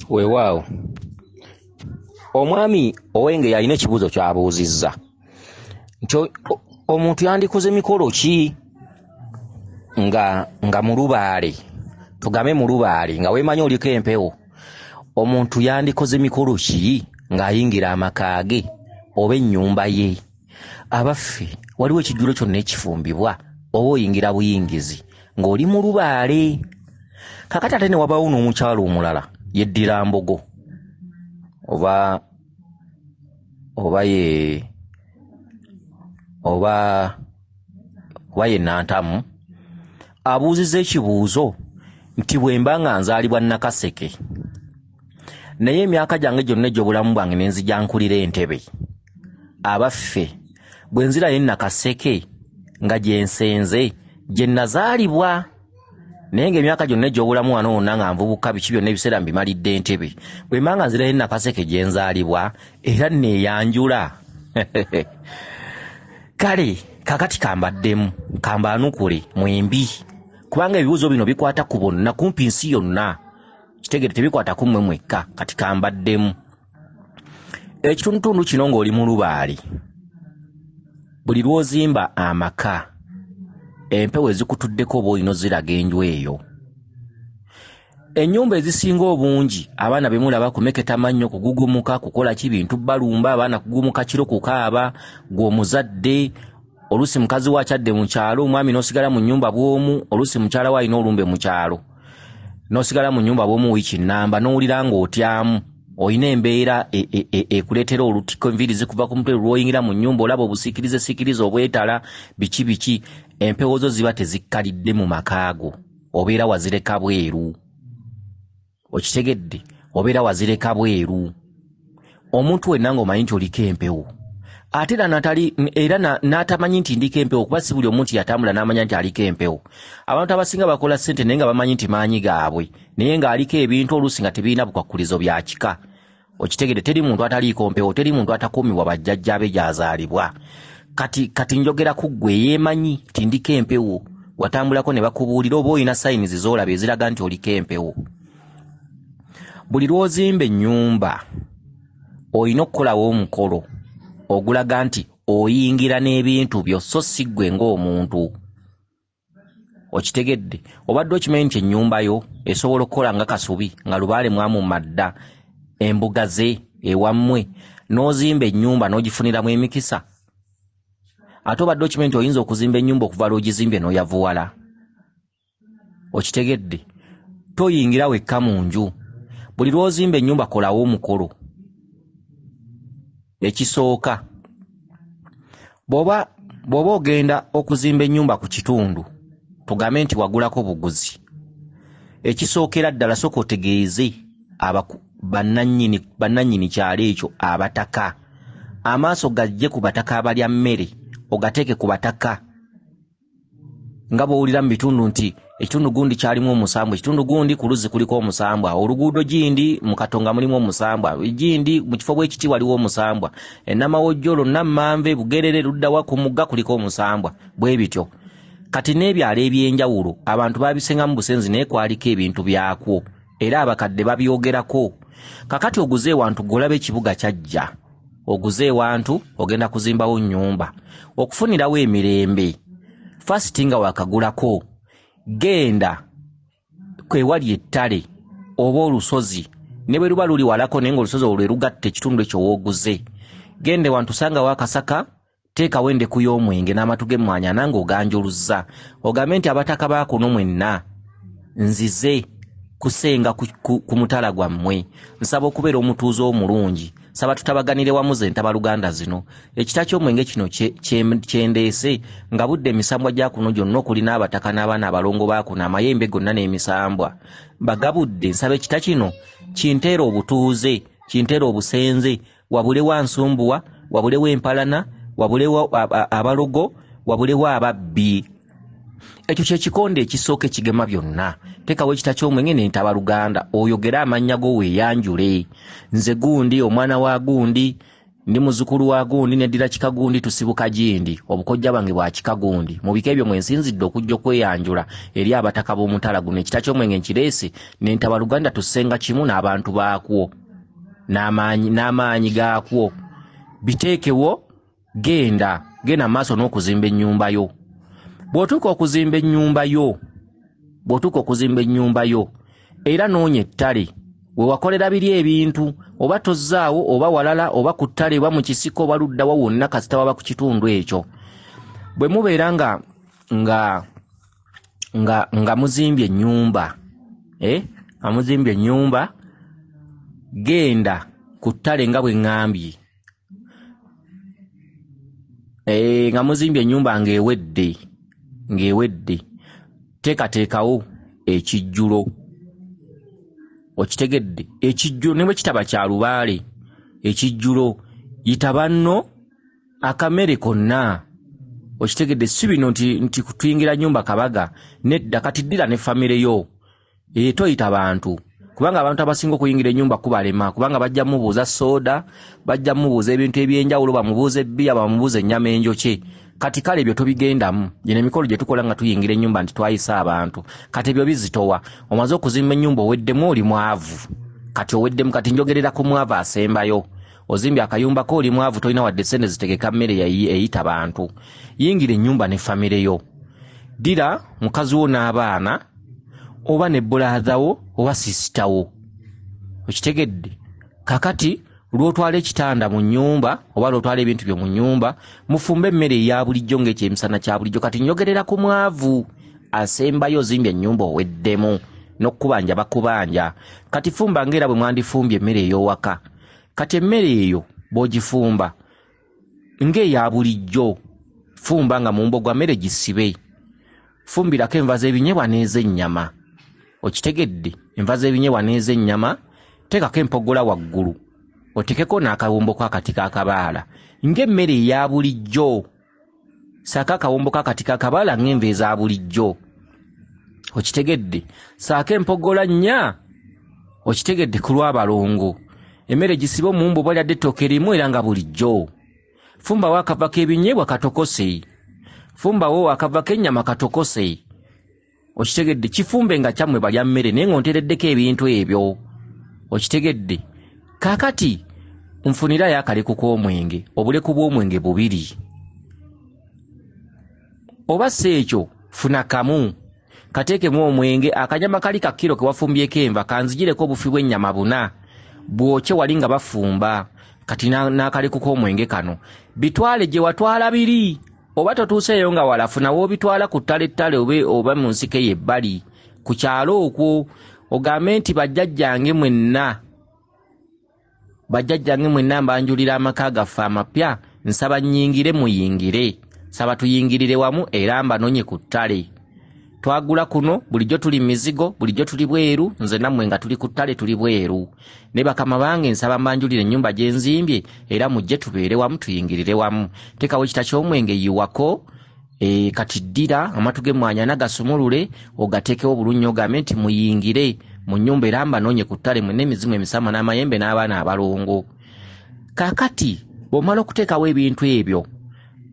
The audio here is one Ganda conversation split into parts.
Weewaawo omwami owenge yalina ekibuuzo ky'abuuzizza nti omuntu yandikoze mikolo ki nga mu lubaale, tugambe mu lubaale nga weemanyi oliko empewo, omuntu yandikoze mikolo ki ng'ayingira amaka ge oba ennyumba ye? Abaffe waliwo ekijjulo kyonna ekifumbibwa oba oyingira buyingizi ng'oli mu lubaale. Kakati ate ne wabaawo n'omukyalo omulala yeddira mbogo oba ye nantamu, abuuzizza ekibuuzo nti bwe mba nga nzaalibwa Nakaseke naye emyaka gyange gyonna egy'obulamu bwange ne nzija nkulira Entebbe, abaffe bwe nzirayo Nakaseke nga gye nsenze gye nazaalibwa, naye ng'emyaka gyonna egy'obulamu wano wonna nga nvubuka biki byonna ebiseera mbimalidde Entebbe, bwe mba nga nzirayo Nakaseke gye nzaalibwa era neeyanjula. Kale kakati kambaddemu kambaanukule mwembi, kubanga ebibuuzo bino bikwata ku bonna kumpi nsi yonna, kitegere tebikwata ku mmwe mwekka. Kati kambaddemu ekitundutundu kino ng'oli mu lubaale, buli lw'ozimba amaka empewo ezikutuddeko oba olina oziraga enju eyo. Ennyumba ezisinga obungi abaana bemulaba kumeketa mannyo, kugugumuka, kukola ki bintu balumba, abaana kugumuka kiro kukaaba, gw'omuzadde oluusi mukazi wa kyadde mu kyalo, omwami n'osigala mu nnyumba bw'omu, oluusi mukyala we alina olumbe mu kyalo n'osigala mu nnyumba bw'omu wiiki nnamba, n'owulira ng'otyamu, olina embeera ekuleetera olutiko, enviiri zikuva ku mutwe lw'oyingira mu nnyumba, olaba obusiikirize obwetala biki biki, empewo zo ziba tezikkalidde mu makaago, obeera wazireka bweru. Okitegedde, obeera wazireka bweru. Omuntu wenna ng'omanyi nti oliko empewo ate era n'atamanyi nti ndiko empewo, kuba si buli omuntu yatambula n'amanya nti aliko empewo. Abantu abasinga bakola ssente naye nga bamanyi nti maanyi gaabwe, naye ng'aliko ebintu oluusi nga tebirina bukwakkulizo bya kika. Okitegedde, teri muntu ataliiko mpewo, teri muntu atakuumibwa bajjajja be gy'azaalibwa. Kati njogera ku ggwe yeemanyi nti ndiko empewo, watambulako ne bakubuulira oba olina sayinizi z'olaba eziraga nti oliko empewo. Buli lw'ozimba ennyumba olina okukolawo omukolo ogulaga nti oyingira n'ebintu byo, so si ggwe ng'omuntu. Okitegedde, obadde okimanyi nti ennyumba yo esobola okukola nga kasubi nga lubaale mwamu madda, embuga ze ewammwe, n'ozimba ennyumba n'ogifuniramu emikisa. Ate obadde okimanyi nti oyinza okuzimba ennyumba okuva lw'ogizimbye n'oyavuwala. Okitegedde, toyingira wekka mu nju. Buli lw'ozimba ennyumba kolawo omukolo. Ekisooka, bw'oba ogenda okuzimba ennyumba ku kitundu, tugambe nti wagulako buguzi, ekisookera ddala sooka otegeeze bannannyini kyalo ekyo abataka, amaaso gajje ku bataka abalya mmere, ogateeke ku bataka. Nga bw'owulira mu bitundu nti ekitundu gundi kyalimu omusambwa, ekitundu gundi ku luzzi kuliko omusambwa, oluguudo gindi mu Katonga mulimu omusambwa, gindi mu kifo bw'ekiti waliwo omusambwa, ennamawojjolo, Nammanve, Bugerere, luddawa ku mugga kuliko omusambwa, bwe bityo. Kati n'ebyalo eby'enjawulo abantu babisengamu busenzi naye kwaliko ebintu byakwo, era abakadde babyogerako. Kakati oguze ewantu golabe ekibuga kyajja, oguze ewantu ogenda kuzimbawo nnyumba okufunirawo emirembe. Fasiti nga wakagulako, genda kwewali ettale oba olusozi, ne bwe luba luli walako naye ng'olusozi olwo lugatta ekitundu ekyo wooguze. Gende wantu sanga wakasaka, teekawo endeku y'omwenge n'amatu g'emmwanyi ana ng'oganjuluzza, ogambe nti abataka baakuno mwenna nzize kusenga ku mutala gwammwe, nsaba okubeera omutuuze omulungi, saba tutabaganire wamu ze ntabaluganda zino. Ekita ky'omwenge kino kyendeese nga budde emisambwa gya kuno gyonna okuli n'abataka n'abaana abalongo baakuno, amayembe gonna n'emisambwa bagabudde. Nsaba ekita kino kinteera obutuuze, kinteera obusenze, wabulewo ansumbuwa, wabulewo empalana, wabulewo abalogo, wabulewo ababbi. Ekyo kye kikonde ekisooka ekigema byonna. Teekawo ekita ky'omwenge n'entabaluganda, oyogere amannya go weeyanjule. Nze gundi, omwana wa gundi, ndi muzukulu wa gundi neddira kikagundi tusibuka jindi obukojja bange bwa kikagundi mu bika ebyo mwensinzidde okujja okweyanjula eri abataka b'omutala guno ekita ky'omwenge nkiresi n'entaba Luganda tusenga kimu n'abantu baakwo n'amaanyi gaakwo biteekewo genda maaso n'okuzimba ennyumba yo bw'otuuka okuzimba ennyumba yo era noonya ettale we wakolera biri ebintu oba tozzaawo oba walala oba ku ttale oba mu kisiko oba luddawa wonna kasita waba ku kitundu ekyo bwe mubeera nga muzimbye ennyumba amuzimbye ennyumba genda ku ttale nga bwe ŋŋambye nga muzimbye ennyumba ng'ewedde teekateekawo ekijjulo okitegedde ekijjulo ne bwe kitaba kya lubaale ekijjulo yitaba nno akamere konna okitegedde si bino nti kutuyingira nnyumba kabaga nedda kati ddira ne famire yo toyita bantu kubanga abantu abasinga okuyingira ennyumba kubalema kubanga bajja mubuuza soda bajja mubuuza ebintu ebyenjawulo bamubuuza ebbiya bamubuuza ennyama enjokye kati kale ebyo tobigendamu gino emikolo gye tukola nga tuyingira ennyumba nti twayisa abantu kati ebyo bizitowa omaze okuzimba ennyumba oweddemu oli mwavu kati oweddemu kati njogerera ku mwavu asembayo ozimbye akayumba ko oli mwavu tolina wadde sente zitegeka mmere eyita bantu yingira ennyumba ne famire yo ddira mukazi wo n'abaana oba ne buladhawo oba sisitawo okitegedde kakati lwotwala ekitanda mu nnyumba oba lwotwala ebintu byo mu nnyumba mufumbe emmere eya bulijjo ng'ekyemisana kya bulijjo kati njogerera ku mwavu asembayo ozimbye ennyumba oweddemu n'okubanja bakubanja kati fumba ng'era bwe mwandifumbye emmere ey'owaka kati emmere eyo bw'ogifumba ng'eya bulijjo fumba nga mu mbogwa mmere gisibe fumbirako enva z'ebinyebwa n'ez'ennyama okitegedde enva z'ebinyebwa n'ez'ennyama teekako empogola waggulu otekeko n'akawombo k'akati k'akabaala ng'emmere eya bulijjo saako akawombo k'akati k'akabaala ng'enva eza bulijjo okitegedde saako empogola nnya okitegedde ku lw'abalongo emmere gisibe omuwumbo oba lyadde ettooke limu era nga bulijjo fumbawo akavako ebinyebwa katokose fumbawo akavako ennyama katokose okitegedde kifumbe nga kyammwe balya mmere naye ng'onteereddeko ebintu ebyo okitegedde kaakati nfunirayo akaleku k'omwenge obuleku bw'omwenge 2 oba si ekyo funa kamu kateekemu omwenge akanyama kali ka kiro ke wafumbyeko enva kanzigireko obufi bw'ennyama 4 bwokye wali nga bafumba kati n'akaleku k'omwenge kano bitwale gye watwala 2 oba totuuseeyo nga walafuna woobitwala ku ttale oba mu nsiko yebbali ku kyalo okwo ogambe nti bajjajjange mwenna mbanjulira amaka gaffe amapya nsaba nnyingire muyingire saba tuyingirire wamu era mbanonye ku ttale twagula kuno bulijjo tuli mizigo bulijjo tuli bweru nze nammwe nga tuli ku ttale tuli bweru ne bakama bange nsaba mbanjulire ennyumba gye nzimbye era mujje tubeere wamu tuyingirire wamu tekawo ekita ky'omwenge yiwako kati ddira amatu g'emmwanyi nagasumulule ogateekewo bulungi ogambe nti muyingire mu nnyumba era mbanonye ku ttale mwenna emizimu emisama n'amayembe n'abaana abalongo kaakati bw'omala okuteekawo ebintu ebyo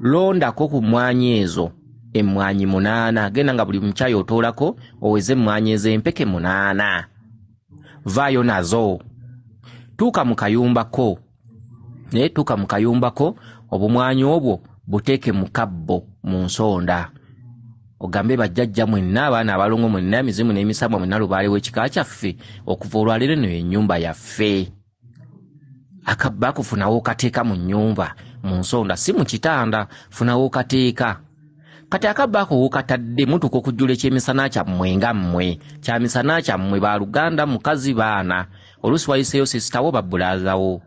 londako ku mmwanyi ezo emmwanyi 8 genda nga buli mukyayi otoolako oweze emmwanyi ez'empeke 8 vaayo nazo tuuka mu kayumbako obumwanyi obwo buteeke mu kabbo mu nsonda ogambe bajjajja mwenna abaana abalongo mwenna emizimu n'emisamwa mwenna lubaale w'ekika kyaffe okuva olwaleero eno ennyumba yaffe akabba akufunawo okateeka mu nnyumba mu nsonda si mu kitanda funawo okateeka kati akabba ako wokatadde mutuuka okujjula ekyemisana kyammwe nga mmwe kyamisana kyammwe baaluganda mukazi baana oluusi wayiseeyo sisitawo babbulaazawo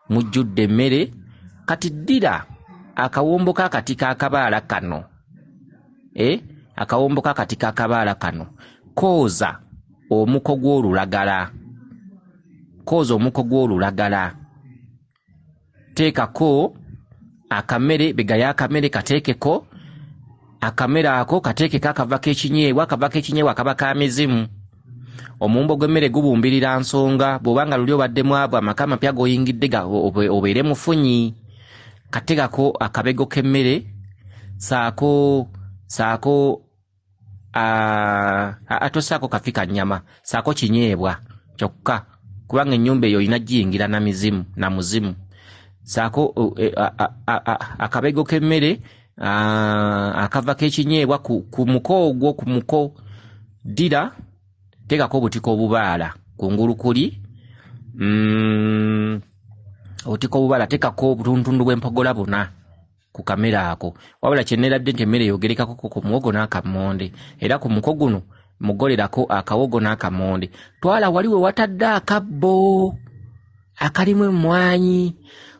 mujjudde emmere kati ddira akawombo k'akati k'akabaala kano akawombo k'akati k'akabaala kano kooza omuko gw'olulagala teekako akamere begayo akamere kateekeko akamere ako kateekeko akavako ekinyeebwa akaba ka mizimu Omumbo gw'emmere gubumbirira nsonga bw'obanga luli obadde mwavu amaka amapya g'oyingidde obeere mufunyi. Kategako akabego k'emmere saako atosaako kafi ka nnyama saako kinyeebwa kyokka kubanga ennyumba eyo olina giyingira na muzimu. Saako akabego k'emmere akava k'ekinyeebwa ku muko ogwo ku muko. Ddira tegako obutiko obubaala kungulu kuli obutiko obubaala tekako obutuntundu bw'empogola buna ku kamera ako. Wabula kyenneeradde nti emmere yogerekako ku muwogo n'akammonde era ku muko guno mugolerako akawogo n'akammonde. Twala wali we watadde akabbo akalimu emmwanyi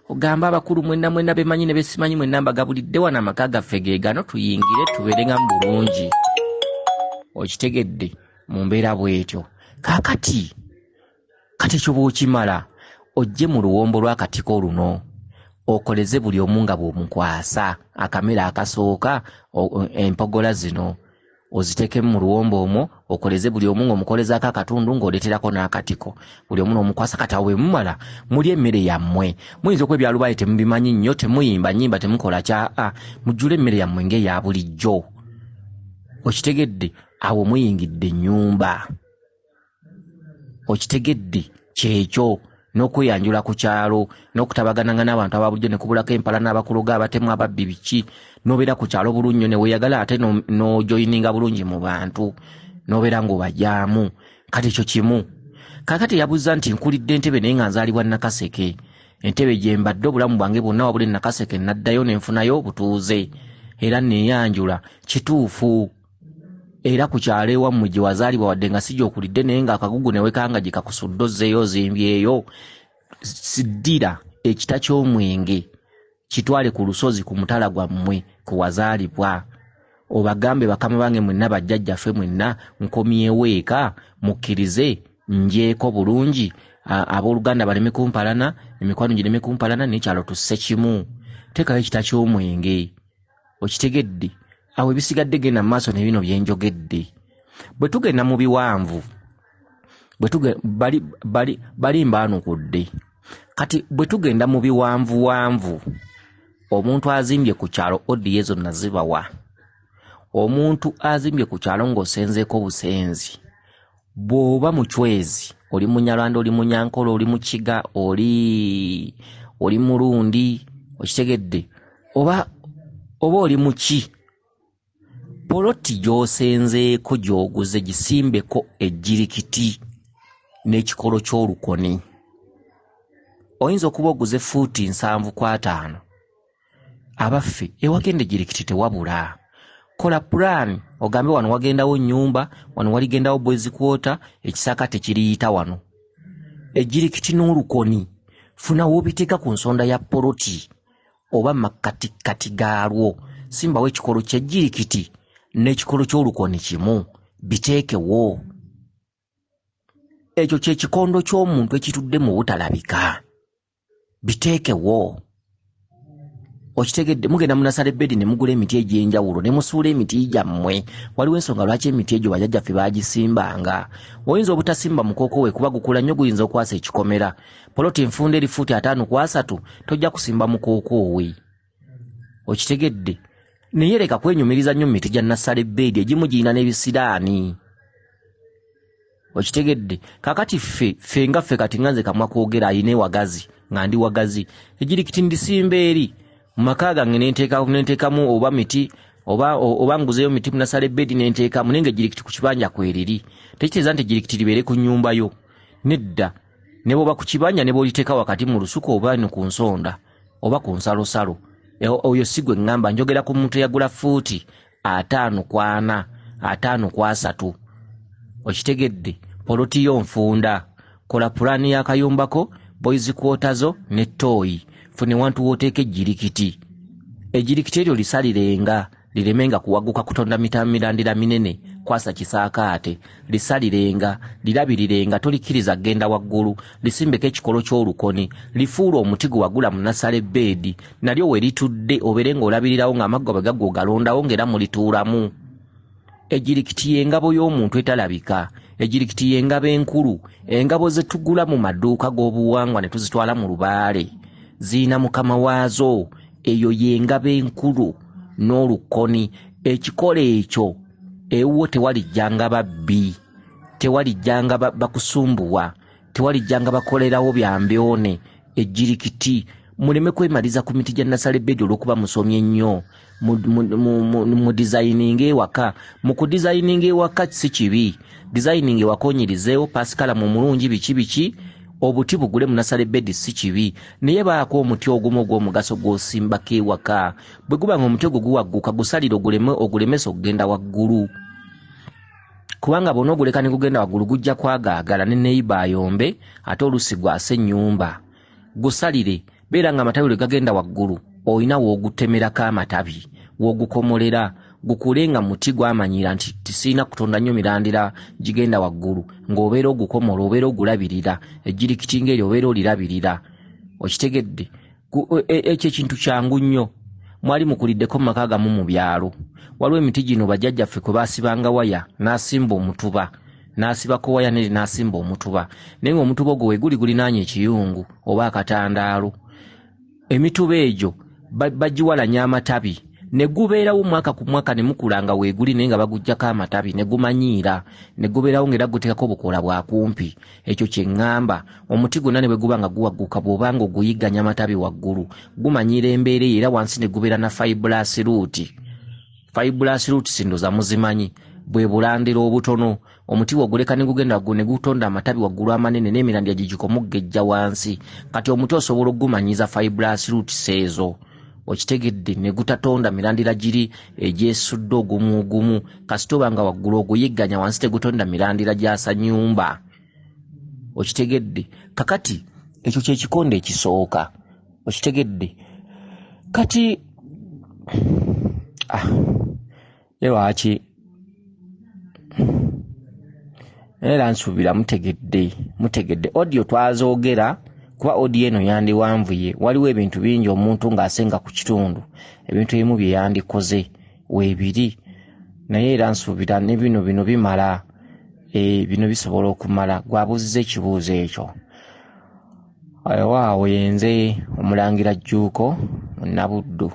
ogamba abakulu mwenna bemanyi ne besimanyi mwenna mbagabulidde wano amaka gaffe ge gano tuyingire tubeerenga mu bulungi. Okitegedde mu mbeera bw'etyo. Kati ekyo bw'okimala ojje mu luwombo lw'akatiko luno okoleze buli omu nga bw'omukwasa akamera akasooka empogola zino oziteekemu mu luwombo omwo okoleze buli omu ng'omukolezaako akatundu ng'oleeterako n'akatiko buli omu n'omukwasa. Kati awo bwe mumala muli emmere yammwe. Muyinza okuba ebyalubaale temubimanyi nnyo temuyimba nnyimba temukola kya mujjule emmere yammwe ng'eya bulijjo. Okitegedde awo muyingidde ennyumba. Okitegedde kyekyo n'okweyanjula ku kyalo n'okutabagananga n'abantu ababulijjo ne kubulako empala n'abakuloga abatemu ababbi biki n'obeera ku kyalo bulunnyo ne weeyagala ate n'ojoyininga bulungi mu bantu n'obeera ng'obajaamu. Kati ekyo kimu. Kaakati yabuuza nti nkulidde entebe naye nga nzaalibwa Nakaseke. Entebe gye mbadde obulamu bwange bwonna wabula Nakaseke naddayo ne nfunayo obutuuze era neeyanjula. Kituufu. Era ku kyalo ewammwe gye wazaalibwa wadde nga si gy'okulidde naye ng'akagugu ne wekanga gye kakusuddozeeyo ozimbyeyo. Siddira ekita ky'omwenge kitwale ku lusozi ku mutala gwammwe ku wazaalibwa obagambe bakama bange mwenna bajjajjaffe mwenna nkomyewo eka mukkirize njeeko bulungi abooluganda baleme kumpalana emikwano gireme kumpalana n'ekyalo tusse kimu. Teekayo ekita ky'omwenge. Okitegedde awo ebisigadde genda mu maaso ne bino bye njogedde. Bwe tugenda mu biwanvu bali mbaanukudde. Kati bwe tugenda mu biwanvuwanvu omuntu azimbye ku kyalo odi ezo nazibawa. Omuntu azimbye ku kyalo ng'osenzeeko busenzi bw'oba mucwezi oli Munyalanda oli Munyankolo oli Mukiga oli Mulundi okitegedde oba oli muki poloti gy'osenzeeko gy'oguze gisimbeko ejjirikiti n'ekikolo ky'olukoni. Oyinza okuba oguze fuuti 7.5 abaffe ewagenda ejjirikiti tewabula. Kola plan ogambe wano wagendawo nnyumba wano waligendawo boys quarter ekisaka tekiriyita wano. Ejjirikiti n'olukoni funa wobiteeka ku nsonda ya poloti oba makatikati gaalwo. Simbawo ekikolo ky'ejjirikiti n'ekikolo ky'olukoni kimu biteekewo. Ekyo kye kikondo ky'omuntu ekitudde mu butalabika biteekewo. Okitegedde mugenda munasala ebbedi ne mugula emiti egy'enjawulo ne musuula emiti gyammwe. Waliwo ensonga lwaki emiti egyo bajjajjaffe baagisimbanga. Oyinza obutasimba mukooko we kuba gukula nnyo guyinza okwasa ekikomera. Poloti nfunda eri fuuti 5.3 tojja kusimba mukooko we. Okitegedde naye leka kwenyumiriza nnyo miti gya nasala ebbedi egimu giyina n'ebisiraani. Okitegedde kakati ffe nga ffe kati nganze kamwa kwogera ayina ewagazi nga ndi wagazi ejjirikiti ndisimba eri mu maka gange nenteekamu oba miti oba nguzeyo miti munasala ebbedi nenteekamu naye ng'ejjirikiti ku kibanja kweriri. Tekitegeeza nti ejjirikiti libeere ku nnyumba yo. Nedda ne bw'oba ku kibanja ne bw'oliteeka wakati mu lusuku oba ku nsonda oba ku nsalosalo. Oyo si gwe ngamba njogera ku muntu eyagula fuuti 5.4 5.3. Okitegedde poloti yo nfunda. Kola pulaani y'akayumbako boys quarter ne toyi fune wantu wooteeka ejjirikiti. Ejjirikiti eryo lisalirenga liremenga kuwaguka kutonda mirandira minene kwasa kisaakaate. Lisalirenga lirabirirenga tolikiriza genda waggulu lisimbeko ekikolo ky'olukoni lifuula omuti gwe wagula mu nasala ebbeedi nalyo we litudde obeere ng'olabirirawo ng'amaggo bwe galondawo ng'era mulituulamu. Ejjirikiti y'engabo y'omuntu etalabika ejirikiti y'engabo enkulu, engabo ze tugula mu maduuka g'obuwangwa ne tuzitwala mu lubaale ziina mukama waazo. Eyo y'engabo enkulu n'olukoni. Ekikola ekyo ewuwo tewalijjanga babbi, tewalijjanga bakusumbuwa, tewalijjanga bakolerawo byambyone. Ejirikiti muleme kwemaliza ku miti gya Nasalebbeedi olw'okuba musomye nnyo mu designing ewaka. Mu kudesigning ewaka si kibi, designing ewaka onyirizeewo pasikala mu mulungi biki obuti bugule mu Nasalebbeedi si kibi, naye baako omuti ogumu ogw'omugaso gw'osimbako ewaka. Bwe guba nga omuti ogwo guwagguka gusalire ogulemesa okugenda waggulu, kubanga bw'ona oguleka ne gugenda waggulu gujja kwagaagala ne neiba ayombe ate olusi gwase ennyumba. Gusalire beera nga amatabi lwe gagenda waggulu olina w'ogutemerako amatabi, w'ogukomolera, gukule nga muti gwamanyira nti tisiina kutonda nnyo mirandira gigenda waggulu, ng'obeera ogukomola, obeera ogulabirira. Ejjirikiti ng'eri obeera olirabirira. Okitegedde? Ekyo ekintu kyangu nnyo. Mwali mukuliddeko mu maka gamu mu byalo. Waliwo emiti gino bajjajjaffe kwe baasibanga waya n'asimba omutuba, n'asibako waya neri n'asimba omutuba, naye ng'omutuba ogwo weeguli gulinaanye ekiyungu oba akatandaalo. Emituba egyo bagiwalanya amatabi ne gubeerawo mwaka ku mwaka ne mukulanga weeguli naye nga baguggyako amatabi ne gumanyiira ne gubeerawo ng'era guteekako obukola bwa kumpi. Ekyo kye ŋŋamba, omuti gwonna ne bwe guba nga guwagguka bw'oba nga oguyigganya amatabi waggulu gumanyiira embeera era wansi ne gubeera na fibrous root. Fibrous root sindoza muzimanyi bwe bulandira obutono. Omuti woguleka ne gugenda waggulu ne gutonda amatabi waggulu amanene n'emirandira gigikomuggejja wansi. Kati omuti osobola okugumanyiza fibrous root seezo. Okitegedde? Ne gutatonda mirandira giri egyesudde ogumu kasita oba nga waggulu oguyigganya wansi tegutonda mirandira gyasa nnyumba. Okitegedde? Kakati ekyo kye kikonde ekisooka. Okitegedde? Kati ewaki era nsuubira mutegedde audio twazoogera kuba audio eno yandiwanvuye. Waliwo ebintu bingi omuntu ng'asenga ku kitundu, ebintu ebimu bye yandikoze weebiri, naye era nsuubira ne bino bimala, bino bisobola okumala. Gwabuuziza ekibuuzo ekyo. Waawo yenze Omulangira Jjuuko Munnabuddu.